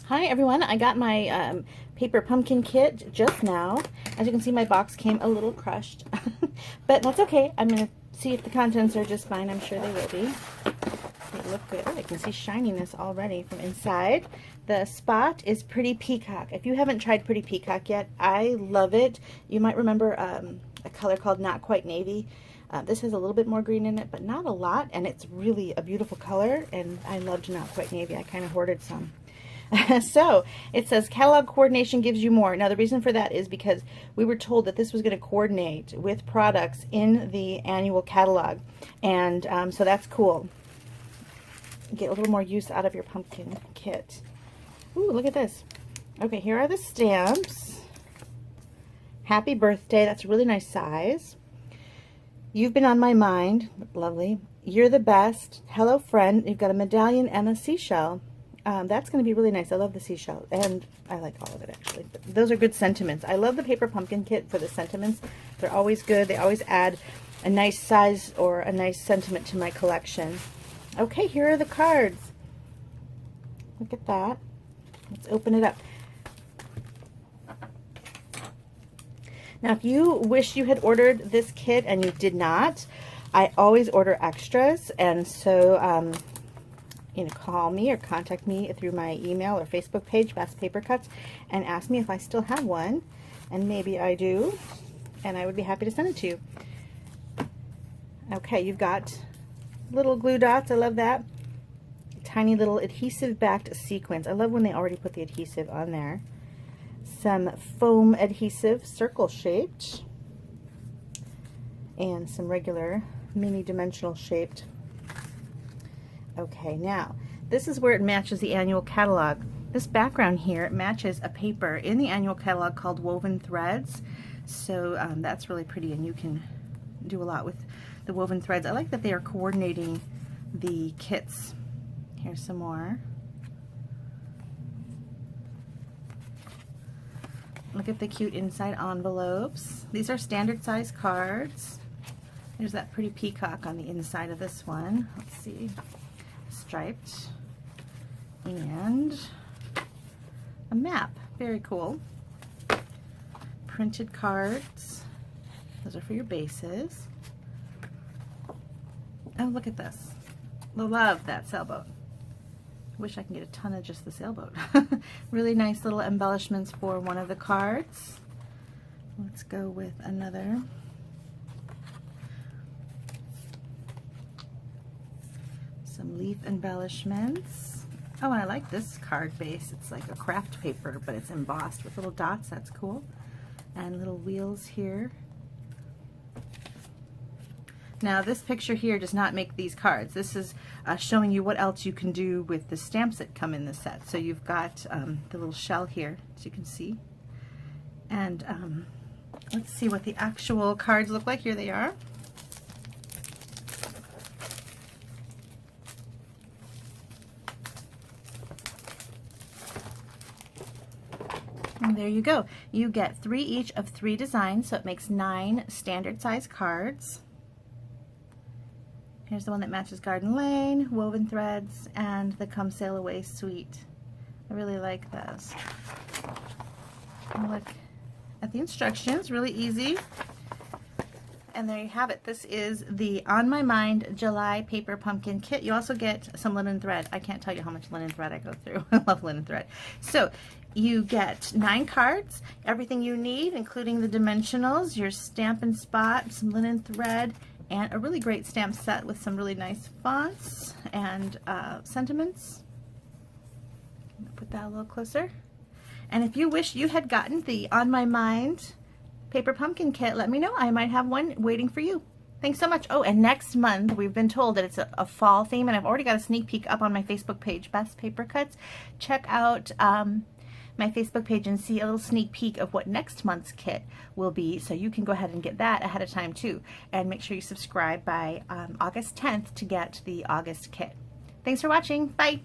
Hi everyone, I got my paper pumpkin kit just now. As you can see, my box came a little crushed, but that's okay. I'm going to see if the contents are just fine. I'm sure they will be. They look good. Oh, I can see shininess already from inside. The spot is Pretty Peacock. If you haven't tried Pretty Peacock yet, I love it. You might remember a color called Not Quite Navy. This has a little bit more green in it, but not a lot, and it's really a beautiful color, and I loved Not Quite Navy. I kind of hoarded some. So it says catalog coordination gives you more. Now the reason for that is because we were told that this was going to coordinate with products in the annual catalog, and so that's cool. Get a little more use out of your pumpkin kit. Ooh, look at this. Okay, here are the stamps. Happy birthday, that's a really nice size. You've been on my mind, lovely. You're the best. Hello friend. You've got a medallion and a seashell. That's going to be really nice. I love the seashell, and I like all of it actually. But those are good sentiments. I love the paper pumpkin kit for the sentiments. They're always good. They always add a nice size or a nice sentiment to my collection. Okay, here are the cards. Look at that. Let's open it up. Now, if you wish you had ordered this kit and you did not, I always order extras, and so call me or contact me through my email or Facebook page, Beth's Paper Cuts, and ask me if I still have one, and maybe I do, and I would be happy to send it to you. Okay, you've got little glue dots. I love that. Tiny little adhesive-backed sequins. I love when they already put the adhesive on there. Some foam adhesive, circle-shaped, and some regular mini dimensional shaped. Okay, now this is where it matches the annual catalog. This background here matches a paper in the annual catalog called Woven Threads, so that's really pretty, and you can do a lot with the woven threads. I like that they are coordinating the kits. Here's some more. Look at the cute inside envelopes. These are standard size cards. There's that pretty peacock on the inside of this one. Let's see. Striped, and a map. Very cool. Printed cards. Those are for your bases. Oh, look at this. Love that sailboat. Wish I can get a ton of just the sailboat. Really nice little embellishments for one of the cards. Let's go with another. Some leaf embellishments. Oh, and I like this card base. It's like a craft paper, but it's embossed with little dots. That's cool. And little wheels here. Now, this picture here does not make these cards. This is showing you what else you can do with the stamps that come in the set. So you've got the little shell here, as you can see. And let's see what the actual cards look like. Here they are. And there you go. You get 3 each of 3 designs, so it makes 9 standard size cards. Here's the one that matches Garden Lane, Woven Threads, and the Come Sail Away Suite. I really like those. And look at the instructions, really easy. And there you have it. This is the On My Mind July Paper Pumpkin Kit. You also get some linen thread. I can't tell you how much linen thread I go through. I love linen thread. So you get 9 cards, everything you need, including the dimensionals, your Stampin' Spot, some linen thread, and a really great stamp set with some really nice fonts and sentiments. Put that a little closer. And if you wish you had gotten the On My Mind Paper Pumpkin Kit, let me know. I might have one waiting for you. Thanks so much. Oh, and next month we've been told that it's a fall theme, and I've already got a sneak peek up on my Facebook page, Beth's Paper Cuts. Check out my Facebook page and see a little sneak peek of what next month's kit will be, so you can go ahead and get that ahead of time too. And make sure you subscribe by August 10th to get the August kit. Thanks for watching. Bye.